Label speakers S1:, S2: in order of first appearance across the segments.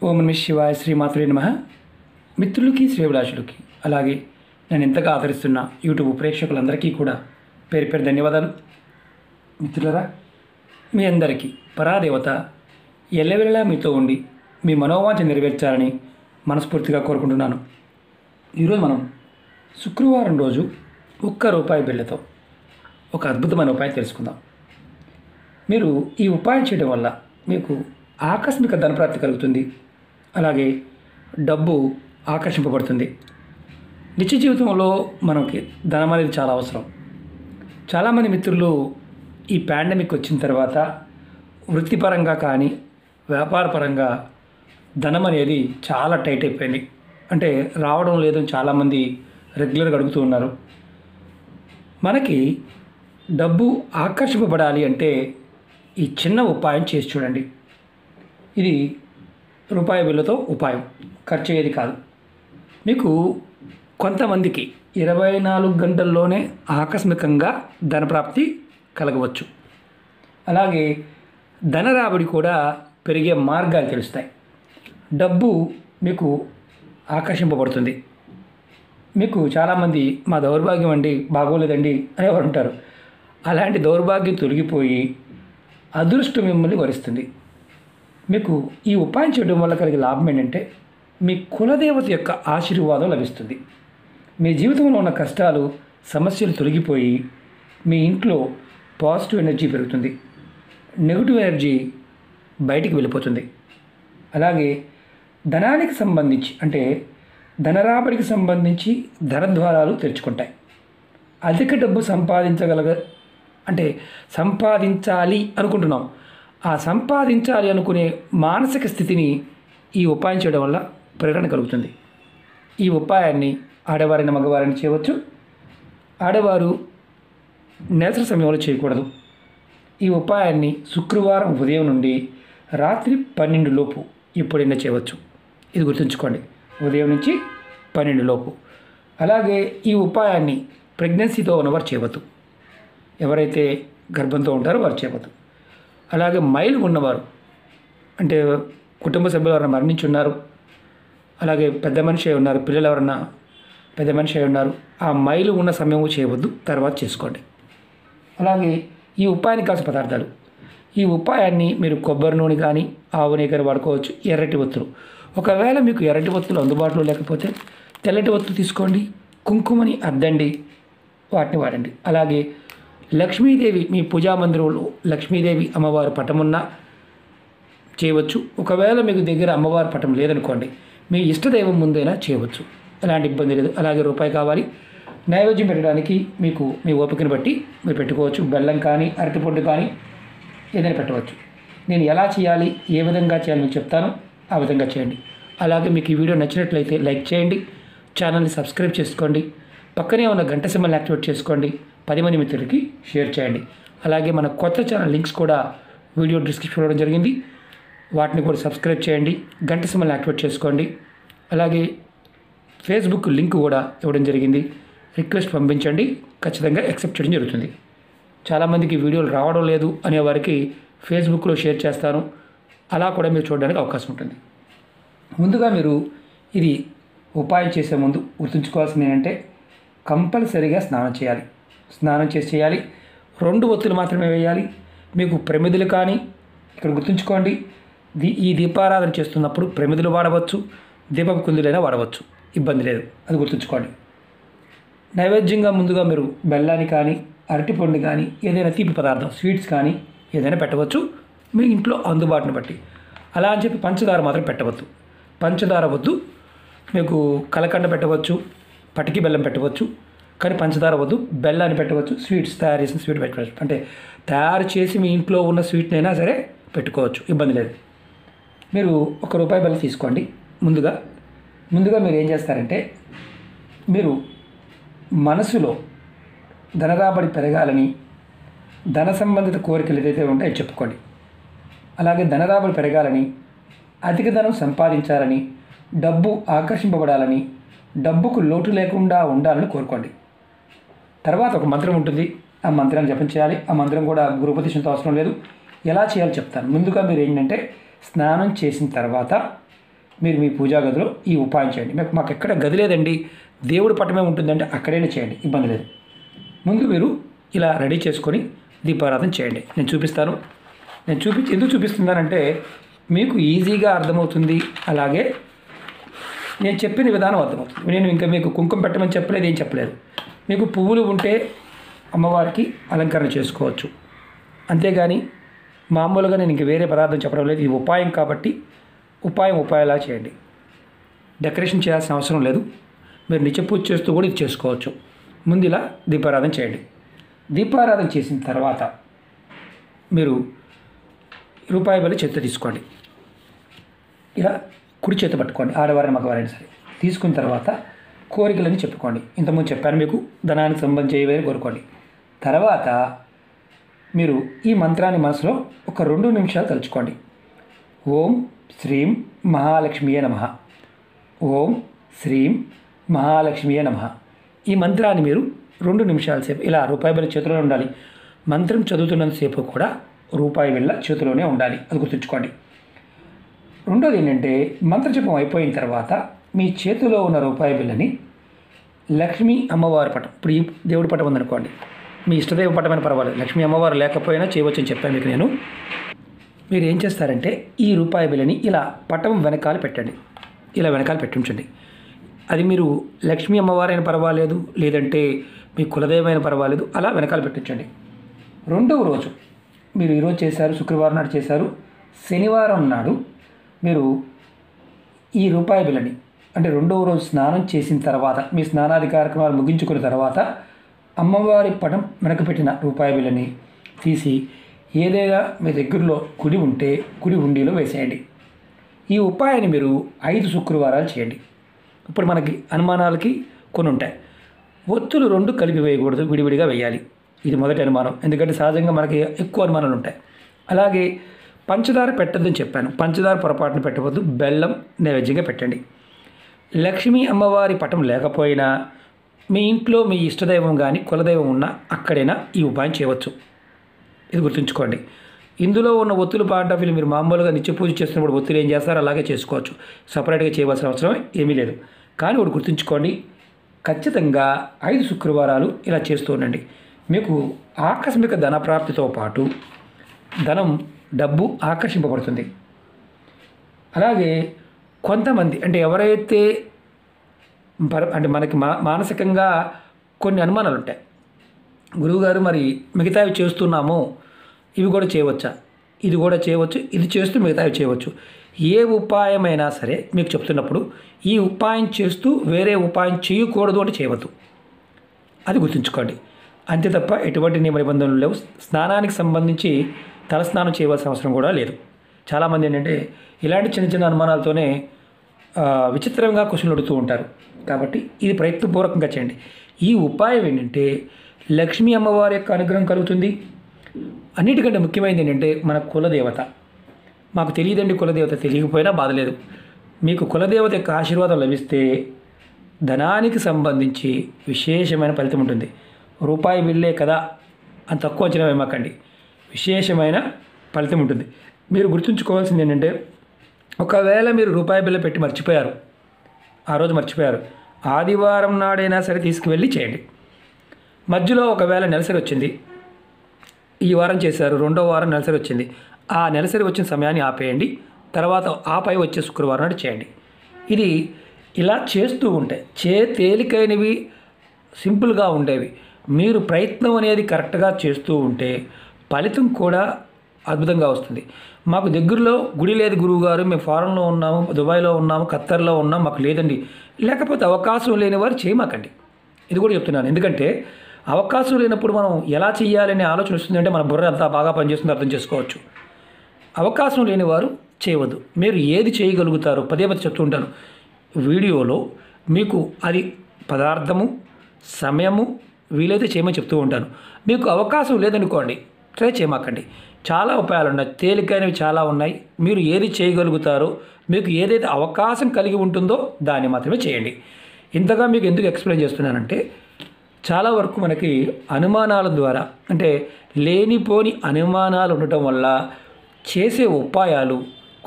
S1: ఓం నమః శివాయ శ్రీమాత్రే నమః. మిత్రులకి శ్రేభిలాషులకి అలాగే నేను ఎంతగా ఆదరిస్తున్న యూట్యూబ్ ప్రేక్షకులందరికీ కూడా పేరు పేరు ధన్యవాదాలు. మిత్రులరా, మీ అందరికీ పరాదేవత ఎల్లవెల్లలా మీతో ఉండి మీ మనోవాంఛ నెరవేర్చాలని మనస్ఫూర్తిగా కోరుకుంటున్నాను. ఈరోజు మనం శుక్రవారం రోజు ₹1 బిళ్ళతో ఒక అద్భుతమైన ఉపాయం తెలుసుకుందాం. మీరు ఈ ఉపాయం చేయడం వల్ల మీకు ఆకస్మిక ధనప్రాప్తి కలుగుతుంది. అలాగే డబ్బు ఆకర్షింపబడుతుంది. నిత్య జీవితంలో మనకి ధనం అనేది చాలా అవసరం. చాలామంది మిత్రులు ఈ పాండమిక్ వచ్చిన తర్వాత వృత్తిపరంగా కానీ వ్యాపారపరంగా ధనం అనేది చాలా టైట్ అయిపోయింది. అంటే రావడం లేదని చాలామంది రెగ్యులర్గా అడుగుతూ ఉన్నారు. మనకి డబ్బు ఆకర్షింపబడాలి అంటే ఈ చిన్న ఉపాయం చేసి చూడండి. ఇది ₹1 బిళ్ళతో ఉపాయం, ఖర్చు అయ్యేది కాదు. మీకు కొంతమందికి 24 గంటల్లోనే ఆకస్మికంగా ధనప్రాప్తి కలగవచ్చు. అలాగే ధన రాబడి కూడా పెరిగే మార్గాలు తెలుస్తాయి. డబ్బు మీకు ఆకర్షింపబడుతుంది. మీకు చాలామంది మా దౌర్భాగ్యం అండి, బాగోలేదండి అనేవారు ఉంటారు. అలాంటి దౌర్భాగ్యం తొలగిపోయి అదృష్టం మిమ్మల్ని వరిస్తుంది. మీకు ఈ ఉపాయం చేయడం వల్ల కలిగే లాభం ఏంటంటే మీ కులదేవత యొక్క ఆశీర్వాదం లభిస్తుంది. మీ జీవితంలో ఉన్న కష్టాలు సమస్యలు తొలగిపోయి మీ ఇంట్లో పాజిటివ్ ఎనర్జీ పెరుగుతుంది. నెగిటివ్ ఎనర్జీ బయటికి వెళ్ళిపోతుంది. అలాగే ధనానికి సంబంధించి అంటే ధనరాబడికి సంబంధించి ధనద్వారాలు తెరుచుకుంటాయి. అధిక డబ్బు సంపాదించాలి అనుకుంటున్నాం. ఆ సంపాదించాలి అనుకునే మానసిక స్థితిని ఈ ఉపాయం చేయడం వల్ల ప్రేరణ కలుగుతుంది. ఈ ఉపాయాన్ని ఆడవారైన మగవారిని చేయవచ్చు. ఆడవారు నేత్ర సమయంలో చేయకూడదు. ఈ ఉపాయాన్ని శుక్రవారం ఉదయం నుండి రాత్రి 12 లోపు ఎప్పుడైనా చేయవచ్చు. ఇది గుర్తుంచుకోండి, ఉదయం నుంచి 12 లోపు. అలాగే ఈ ఉపాయాన్ని ప్రెగ్నెన్సీతో ఉన్నవారు చేయవద్దు. ఎవరైతే గర్భంతో ఉంటారో వారు చేయవద్దు. అలాగే మైలు ఉన్నవారు అంటే కుటుంబ సభ్యులు ఎవరైనా మరణించి ఉన్నారు, అలాగే పెద్ద మనిషి అయి ఉన్నారు, పిల్లలు ఎవరన్నా పెద్ద మనిషి అయి ఉన్నారు, ఆ మైలు ఉన్న సమయం చేయవద్దు, తర్వాత చేసుకోండి. అలాగే ఈ ఉపాయానికి కావాల్సిన పదార్థాలు. ఈ ఉపాయాన్ని మీరు కొబ్బరి నూనె కానీ ఆవు నెయ్యి కానీ వాడుకోవచ్చు. ఎర్రటి ఒత్తులు, ఒకవేళ మీకు ఎర్రటి ఒత్తులు అందుబాటులో లేకపోతే తెల్లటి ఒత్తులు తీసుకోండి. కుంకుమని అద్దండి, వాటిని వాడండి. అలాగే లక్ష్మీదేవి, మీ పూజా మందిరంలో లక్ష్మీదేవి అమ్మవారి పటం ఉన్నా చేయవచ్చు. ఒకవేళ మీకు దగ్గర అమ్మవారి పటం లేదనుకోండి, మీ ఇష్టదైవం ముందైనా చేయవచ్చు, ఎలాంటి ఇబ్బంది లేదు. అలాగే ₹1 కావాలి. నైవేద్యం పెట్టడానికి మీకు మీ ఓపికను బట్టి మీరు పెట్టుకోవచ్చు. బెల్లం కానీ అరటిపండు కానీ ఏదైనా పెట్టవచ్చు. నేను ఎలా చేయాలి, ఏ విధంగా చేయాలి మీకు చెప్తాను, ఆ విధంగా చేయండి. అలాగే మీకు ఈ వీడియో నచ్చినట్లయితే లైక్ చేయండి, ఛానల్ని సబ్స్క్రైబ్ చేసుకోండి, పక్కనే ఉన్న గంట సింబల్ని యాక్టివేట్ చేసుకోండి, 10 మంది మిత్రులకి షేర్ చేయండి. అలాగే మన కొత్త ఛానల్ లింక్స్ కూడా వీడియో డిస్క్రిప్షన్ ఇవ్వడం జరిగింది, వాటిని కూడా సబ్స్క్రైబ్ చేయండి, గంట సింబల్ని యాక్టివేట్ చేసుకోండి. అలాగే ఫేస్బుక్ లింక్ కూడా ఇవ్వడం జరిగింది, రిక్వెస్ట్ పంపించండి, ఖచ్చితంగా యాక్సెప్ట్ చేయడం జరుగుతుంది. చాలామందికి వీడియోలు రావడం లేదు అనే వారికి ఫేస్బుక్లో షేర్ చేస్తాను, అలా కూడా మీరు చూడడానికి అవకాశం ఉంటుంది. ముందుగా మీరు ఇది ఉపాయం చేసే ముందు గుర్తుంచుకోవాల్సింది ఏంటంటే కంపల్సరీగా స్నానం చేయాలి. స్నానం చేయాలి. 2 ఒత్తులు మాత్రమే వేయాలి. మీకు ప్రమిదలు కానీ, ఇక్కడ గుర్తుంచుకోండి, ఈ దీపారాధన చేస్తున్నప్పుడు ప్రమిదలు వాడవచ్చు, దీపపు కుందులైనా వాడవచ్చు, ఇబ్బంది లేదు, అది గుర్తుంచుకోండి. నైవేద్యంగా ముందుగా మీరు బెల్లాన్ని కానీ అరటిపండు కానీ ఏదైనా తీపి పదార్థం స్వీట్స్ కానీ ఏదైనా పెట్టవచ్చు, మీ ఇంట్లో అందుబాటును బట్టి. అలా అని చెప్పి పంచదార మాత్రం పెట్టవద్దు. పంచదార వద్దు. మీకు కలకండ పెట్టవచ్చు, పటికి బెల్లం పెట్టవచ్చు, కానీ పంచదార వద్దు. బెల్లాన్ని పెట్టవచ్చు, స్వీట్స్ తయారు చేసిన స్వీట్ పెట్టుకోవచ్చు. అంటే తయారు చేసి మీ ఇంట్లో ఉన్న స్వీట్నైనా సరే పెట్టుకోవచ్చు, ఇబ్బంది లేదు. మీరు ₹1 బెల్లం తీసుకోండి. ముందుగా మీరు ఏం చేస్తారంటే, మీరు మనసులో ధనరాబడి పెరగాలని, ధన సంబంధిత కోరికలు ఏదైతే ఉంటాయో చెప్పుకోండి. అలాగే ధనరాబడి పెరగాలని, అధిక ధనం సంపాదించాలని, డబ్బు ఆకర్షింపబడాలని, డబ్బుకు లోటు లేకుండా ఉండాలని కోరుకోండి. తర్వాత ఒక మంత్రం ఉంటుంది, ఆ మంత్రాన్ని జపం చేయాలి. ఆ మంత్రం కూడా గురుపదేశంతో అవసరం లేదు. ఎలా చేయాలో చెప్తాను. ముందుగా మీరు ఏంటంటే స్నానం చేసిన తర్వాత మీరు మీ పూజా గదిలో ఈ ఉపాయం చేయండి. మాకు ఎక్కడ గది లేదండి, దేవుడి పటమే ఉంటుందంటే అక్కడైనా చేయండి, ఇబ్బంది లేదు. ముందు మీరు ఇలా రెడీ చేసుకొని దీపారాధన చేయండి. నేను చూపిస్తాను. ఎందుకు చూపిస్తున్నానంటే మీకు ఈజీగా అర్థమవుతుంది, అలాగే నేను చెప్పిన విధానం అర్థమవుతుంది. నేను ఇంకా మీకు కుంకుమ పెట్టమని చెప్పలేదు, ఏం చెప్పలేదు. మీకు పువ్వులు ఉంటే అమ్మవారికి అలంకరణ చేసుకోవచ్చు, అంతేగాని మామూలుగా నేను ఇంక వేరే పదార్థం చెప్పడం లేదు. ఇది ఉపాయం కాబట్టి ఉపాయంలా చేయండి. డెకరేషన్ చేయాల్సిన అవసరం లేదు. మీరు నిత్య పూజ చేస్తూ కూడా ఇది చేసుకోవచ్చు. ముందు ఇలా దీపారాధన చేయండి. దీపారాధన చేసిన తర్వాత మీరు రూపాయి బిళ్ళ చేతితో తీసుకోండి. ఇలా కుడి చేతి పట్టుకోండి, ఆడవారైనా మగవారైనా సరే. తీసుకున్న తర్వాత కోరికలని చెప్పుకోండి. ఇంతకుముందు చెప్పాను మీకు, ధనానికి సంబంధించి ఏవైనా కోరుకోండి. తర్వాత మీరు ఈ మంత్రాన్ని మనసులో ఒక 2 నిమిషాలు తలుచుకోండి. ఓం శ్రీం మహాలక్ష్మియే నమః, ఓం శ్రీం మహాలక్ష్మియే నమః. ఈ మంత్రాన్ని మీరు 2 నిమిషాల సేపు ఇలా రూపాయి బిళ్ళ చేతిలోనే ఉండాలి. మంత్రం చదువుతున్నంతసేపు కూడా రూపాయి బిళ్ళ చేతిలోనే ఉండాలి, అది గుర్తుంచుకోండి. రెండోది ఏంటంటే, మంత్రజపం అయిపోయిన తర్వాత మీ చేతిలో ఉన్న రూపాయి బిళ్ళని లక్ష్మీ అమ్మవారి పటం, ఇప్పుడు ఈ దేవుడి పటం ఉందనుకోండి, మీ ఇష్టదేవ పటమైన పర్వాలేదు, లక్ష్మీ అమ్మవారు లేకపోయినా చేయవచ్చని చెప్పాను మీకు నేను. మీరు ఏం చేస్తారంటే ఈ రూపాయి బిళ్ళని ఇలా పటం వెనకాల పెట్టండి, ఇలా వెనకాల పెట్టించండి. అది మీరు లక్ష్మీ అమ్మవారైన పర్వాలేదు, లేదంటే మీ కులదేవమైన పర్వాలేదు, అలా వెనకాల పెట్టించండి. రెండవ రోజు మీరు ఈరోజు చేశారు, శుక్రవారం నాడు చేశారు, శనివారం నాడు మీరు ఈ రూపాయి బిళ్ళని, అంటే రెండవ రోజు స్నానం చేసిన తర్వాత, మీ స్నానాది కార్యక్రమాలు ముగించుకున్న తర్వాత అమ్మవారి పటం వెనక పెట్టిన రూపాయి బిళ్ళని తీసి ఏదైనా మీ దగ్గరలో కుడి ఉంటే కుడి హుండీలో వేసేయండి. ఈ ఉపాయాన్ని మీరు 5 శుక్రవారాలు చేయండి. ఇప్పుడు మనకి అనుమానాలకి కొన్ని ఉంటాయి. ఒత్తులు 2 కలిపి వేయకూడదు, విడివిడిగా వేయాలి. ఇది మొదటి అనుమానం, ఎందుకంటే సహజంగా మనకి ఎక్కువ అనుమానాలు ఉంటాయి. అలాగే పంచదార పెట్టద్దని చెప్పాను, పంచదార పొరపాటున పెట్టవద్దు, బెల్లం నైవేద్యంగా పెట్టండి. లక్ష్మీ అమ్మవారి పటం లేకపోయినా మీ ఇంట్లో మీ ఇష్టదైవం కానీ కులదైవం ఉన్నా అక్కడైనా ఈ ఉపాయం చేయవచ్చు, ఇది గుర్తుంచుకోండి. ఇందులో ఉన్న ఒత్తులు పాయింట్ ఆఫ్ వ్యూ మీరు మామూలుగా నిత్య పూజ చేస్తున్నప్పుడు ఒత్తులు ఏం చేస్తారో అలాగే చేసుకోవచ్చు, సపరేట్గా చేయవలసిన అవసరం ఏమీ లేదు. కానీ ఒకటి గుర్తుంచుకోండి, ఖచ్చితంగా 5 శుక్రవారాలు ఇలా చేస్తూ ఉండండి. మీకు ఆకస్మిక ధన ప్రాప్తితో పాటు డబ్బు ఆకర్షింపబడుతుంది. అలాగే కొంతమంది అంటే ఎవరైతే అంటే మనకి మానసికంగా కొన్ని అనుమానాలు ఉంటాయి, గురువుగారు మరి మిగతావి చేస్తున్నాము, ఇవి కూడా చేయవచ్చా, ఇది కూడా చేయవచ్చు, ఇది చేస్తూ మిగతావి చేయవచ్చు. ఏ ఉపాయమైనా సరే మీకు చెప్తున్నప్పుడు ఈ ఉపాయం చేస్తూ వేరే ఉపాయం చేయకూడదు అంటే చేయవద్దు, అది గుర్తుంచుకోండి. అంతే తప్ప ఎటువంటి నియమ నిబంధనలు లేవు. స్నానానికి సంబంధించి తలస్నానం చేయవలసిన అవసరం కూడా లేదు. చాలామంది ఏంటంటే ఇలాంటి చిన్న చిన్న అనుమానాలతోనే విచిత్రంగా క్వశ్చన్లు అడుగుతూ ఉంటారు. కాబట్టి ఇది ప్రయత్నపూర్వకంగా చేయండి. ఈ ఉపాయం ఏంటంటే లక్ష్మీ అమ్మవారి యొక్క అనుగ్రహం కలుగుతుంది. అన్నిటికంటే ముఖ్యమైనది ఏంటంటే మన కులదేవత, మాకు తెలియదండి కులదేవత, తెలియకపోయినా బాధలేదు. మీకు కులదేవత యొక్క ఆశీర్వాదం లభిస్తే ధనానికి సంబంధించి విశేషమైన ఫలితం ఉంటుంది. రూపాయి బిళ్ళే కదా అని తక్కువ అంచనా వేయమాకండి, విశేషమైన ఫలితం ఉంటుంది. మీరు గుర్తుంచుకోవాల్సింది ఏంటంటే, ఒకవేళ మీరు రూపాయి బిళ్ళ పెట్టి మర్చిపోయారు, ఆ రోజు మర్చిపోయారు, ఆదివారం నాడైనా సరే తీసుకువెళ్ళి చేయండి. మధ్యలో ఒకవేళ నెలసరి వచ్చింది, ఈ వారం చేశారు, రెండో వారం నెలసరి వచ్చింది, ఆ నెలసరి వచ్చిన సమయాన్ని ఆపేయండి, తర్వాత ఆపై వచ్చే శుక్రవారం నాడు చేయండి. ఇది ఇలా చేస్తూ ఉంటే తేలికైనవి, సింపుల్గా ఉండేవి, మీరు ప్రయత్నం అనేది కరెక్ట్గా చేస్తూ ఉంటే ఫలితం కూడా అద్భుతంగా వస్తుంది. మాకు దగ్గరలో గుడి లేదు గురువుగారు, మేము ఫారెన్లో ఉన్నాము, దుబాయ్లో ఉన్నాము, ఖత్తర్లో ఉన్నాము, మాకు లేదండి, లేకపోతే అవకాశం లేని వారు చేయమాకండి. ఇది కూడా చెప్తున్నాను, ఎందుకంటే అవకాశం లేనప్పుడు మనం ఎలా చేయాలనే ఆలోచన వస్తుందంటే మన బుర్ర అంతా బాగా పనిచేస్తుందో అర్థం చేసుకోవచ్చు. అవకాశం లేని వారు చేయవద్దు. మీరు ఏది చేయగలుగుతారో పదే చెప్తూ ఉంటాను వీడియోలో, మీకు అది పదార్థము, సమయము వీలైతే చేయమని చెప్తూ ఉంటాను. మీకు అవకాశం లేదనుకోండి, ట్రై చేయమాకండి. చాలా ఉపాయాలు ఉన్నాయి, తేలికైనవి చాలా ఉన్నాయి. మీరు ఏది చేయగలుగుతారో, మీకు ఏదైతే అవకాశం కలిగి ఉంటుందో దాన్ని మాత్రమే చేయండి. ఇంతగా మీకు ఎందుకు ఎక్స్ప్లెయిన్ చేస్తున్నానంటే, చాలా వరకు మనకి అనుమానాల ద్వారా, అంటే లేనిపోని అనుమానాలు ఉండటం వల్ల చేసే ఉపాయాలు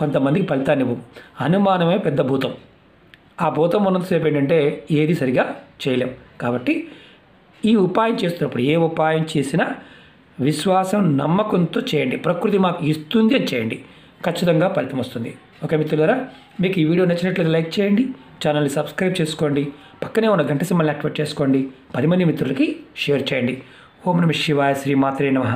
S1: కొంతమందికి ఫలితాన్ని ఇవ్వవు. అనుమానమే పెద్ద భూతం. ఆ భూతం ఉన్నంతసేపు ఏంటంటే ఏది సరిగా చేయలేం. కాబట్టి ఈ ఉపాయం చేస్తున్నప్పుడు ఏ ఉపాయం చేసినా విశ్వాసం నమ్మకంతో చేయండి. ప్రకృతి మాకు ఇస్తుంది అని చేయండి, ఖచ్చితంగా ఫలితం వస్తుంది. ఓకే మిత్రులారా, మీకు ఈ వీడియో నచ్చినట్లయితే లైక్ చేయండి, ఛానల్ని సబ్స్క్రైబ్ చేసుకోండి, పక్కనే ఉన్న గంట సింబల్ని యాక్టివేట్ చేసుకోండి, 10 మంది మిత్రులకి షేర్ చేయండి. ఓం నమః శివాయ, శ్రీమాత్రే నమః.